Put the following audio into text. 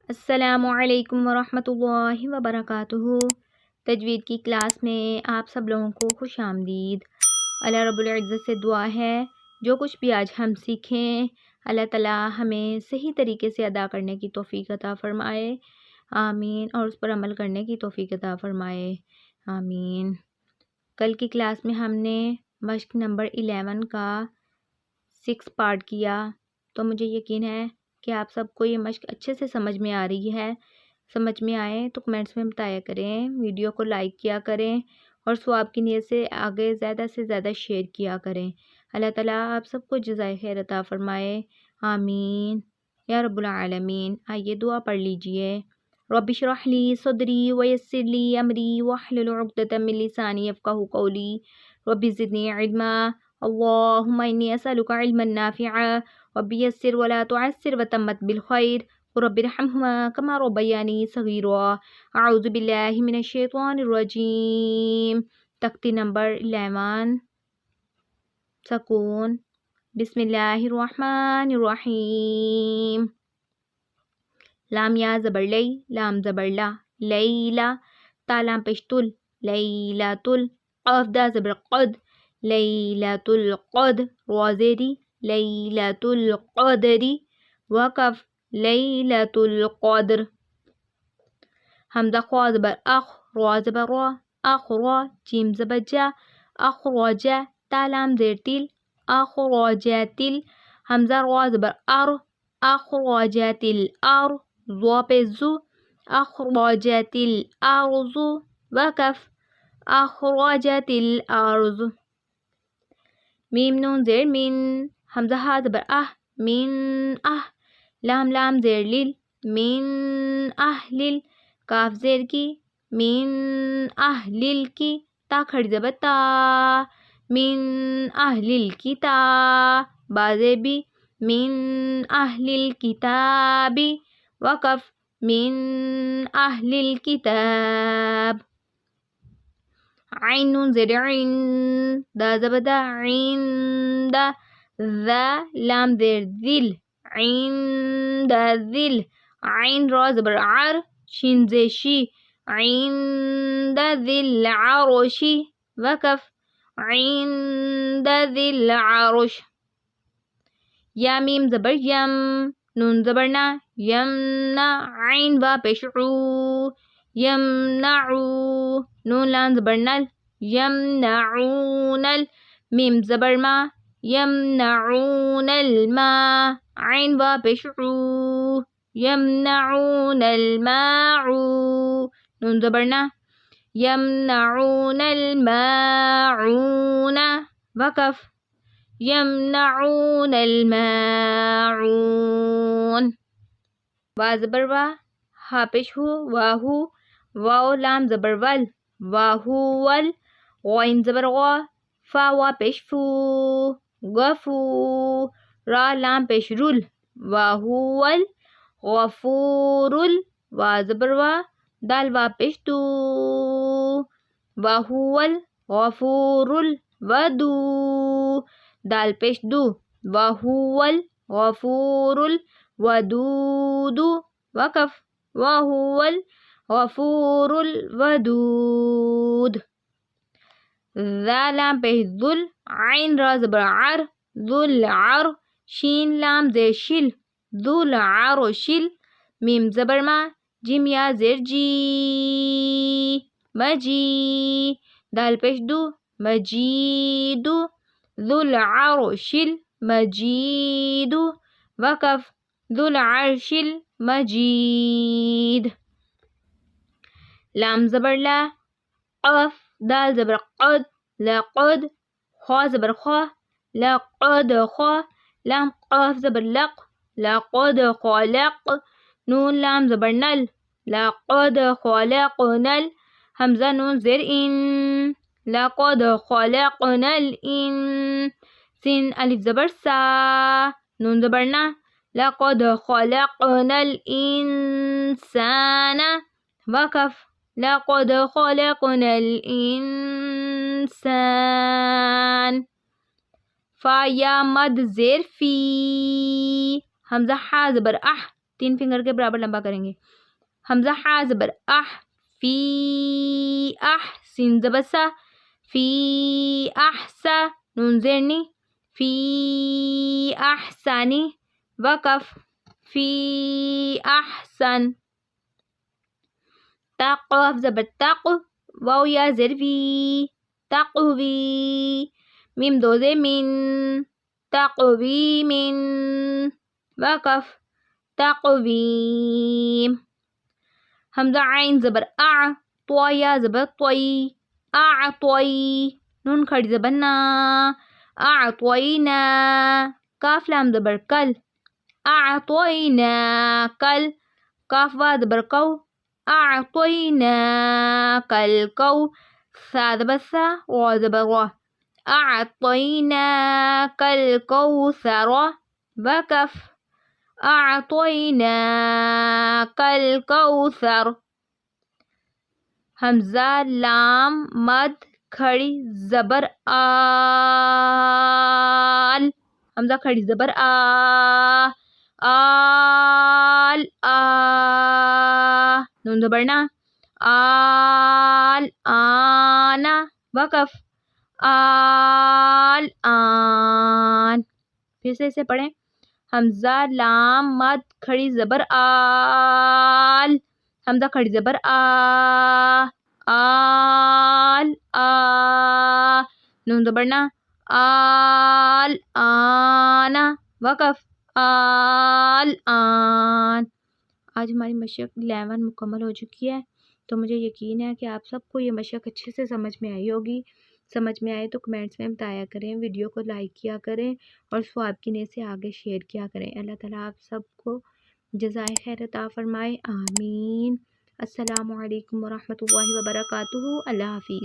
السلام علیکم ورحمۃ اللہ وبرکاتہ۔ تجوید کی کلاس میں آپ سب لوگوں کو خوش آمدید۔ اللہ رب العزت سے دعا ہے جو کچھ بھی آج ہم سیکھیں اللہ تعالیٰ ہمیں صحیح طریقے سے ادا کرنے کی توفیق عطا فرمائے، آمین، اور اس پر عمل کرنے کی توفیق عطا فرمائے، آمین۔ کل کی کلاس میں ہم نے مشق نمبر 11 کا 6 پارٹ کیا، تو مجھے یقین ہے کہ آپ سب کو یہ مشق اچھے سے سمجھ میں آ رہی ہے۔ سمجھ میں آئے تو کمنٹس میں بتایا کریں، ویڈیو کو لائک کیا کریں اور ثواب کی نیت سے آگے زیادہ سے زیادہ شیئر کیا کریں۔ اللہ تعالیٰ آپ سب کو جزائے خیر عطا فرمائے، آمین یا رب العالمین۔ آئیے دعا پڑھ لیجئے۔ رب اشرح لی صدری ویسر لی امری واحلل عقدۃ من لسانی یفقہوا قولی رب زدنی علما اللہم انی اسألک علما نافعا رب یسر ولا تعسر وتمت بالخیر رب ارحمہما کما ربیانی صغیرا۔ اعوذ باللہ من الشیطان الرجیم۔ تختی نمبر 11 سکون۔ بسم اللہ الرحمن الرحیم۔ لام یا زبر لی، لام زبر لا، لیلا، تا لام پیش تل، لیلۃ ال، قاف دا زبر قد، لیلۃ القدر، را زیری، لیلۃ القدری، وقف، لیلۃ القدر۔ حمزہ خوا زبر اخ، را زبر را، اخرا، جیم زبر جا، اخرج، تا لام زیر تل، اخرجت ال، حمزہ را زبر ار، اخرجت الارض، ضا پہ زو، اخرجت الارض، وقف، اخرجت الارض۔ میم نون زیر من، حمزہ ہا زبر من، لام لام زیر لیل، من اہلل، کاف زیر کی، من اہلل کی، تا کھڑی زبر تا، من اہلل کتاب، با زیر بی، من اہلل کتابی، وقف، من اہلل کتاب۔ عین نون زیر عین، دا زبر دا، عین دا، ذا لام زیر ذل، عند ذل، عین را زبر عر، شین زیر شی، عند ذی العرش، وقف، عند ذی العرش۔ یا میم زبر یم، نون زبر نا، یمنا، عین وا پیش عو، یمنعو، نون لام زبر نل، یمنعون ال، میم زبر ما، یمنعون الماء، عین وا پیش عو، یمنعون الماء، نون زبر نا، یمنعون الماعون، وقف، یمنعون الماعون۔ وا زبر وا، ہا پیش ہو، واہو، واو لام زبر ول، واہو ول، غین زبر غا، فا وا پیش فو، غفو، را لام پیش رول، واہو ول، غفورل، وا زبر وا، دال وا پیش دو، واہو ول، غفورل، ودو، دال پیش دو، واہو ول، غفورل، ودود، وقف، واہو ول، غفور الودود۔ ذا لام پیش ذل، عین را زبر عر، ذو العر، شین لام زیر شل، ذو العرشل، میم زبر ما، جیم یا زیر جی، مجی، دال پیش دو، مجید، ذو العرش المجید، وقف، ذو العرش المجید۔ لام زبر لا، قف، دال زبر قد، لقد، خوا زبر خوا، لقد خوا، لام قاف زبر لق، لقد خلق، نون لام زبر نل، لقد خلقنا ال، حمزہ نون زیر ان، لقد خلقنا الانسان، سین الف زبر سا، نون زبر نا، لقد خلقنا الانسان، وقف، لقد خلقنا الانسان۔ فا یا مد زیر فی، حمزہ ہا زبر اح، 3 فنگر کے برابر لمبا کریں گے. حمزہ ہا زبر اح، فی اح، سین زبر سا، فی احسا، نون زیرنی، فی احسانی، وقف، فی احسن. تا قاف زبر تق، واو یا زر وی، تقوی، میم دو زیر من، تقوی من، وقف، تقویم. حمزہ عین زبر اع، طوا یا زبر طوی، اعطوی، نون کھڑی زبر نا، اعطوینا، کاف لام زبر کل، اعطوینا کل، کاف وا زبر کو، اعطیناک الکو، سا زبر سا، را زبر را، اعطیناک الکوثر، وقف، اعطیناک الکوثر. حمزہ لام مد کھڑی زبر آل، حمزہ کھڑی زبر آ، آل آ، نون زبر نا، آل آنا، وقف، آل آن. پھر سے اسے پڑھیں. حمزہ لام مد کھڑی زبر آل، حمزہ کھڑی زبر آ، آل آ، نون زبر نا، آل آنا، وقف، آل آن. آج ہماری مشق 11 مکمل ہو چکی ہے، تو مجھے یقین ہے کہ آپ سب کو یہ مشق اچھے سے سمجھ میں آئی ہوگی. سمجھ میں آئے تو کمنٹس میں بتایا کریں، ویڈیو کو لائک کیا کریں اور ثواب کی نیت سے آگے شیئر کیا کریں. اللہ تعالیٰ آپ سب کو جزائے خیر عطا فرمائے، آمین. السلام علیکم ورحمۃ اللہ وبرکاتہ. اللہ حافظ.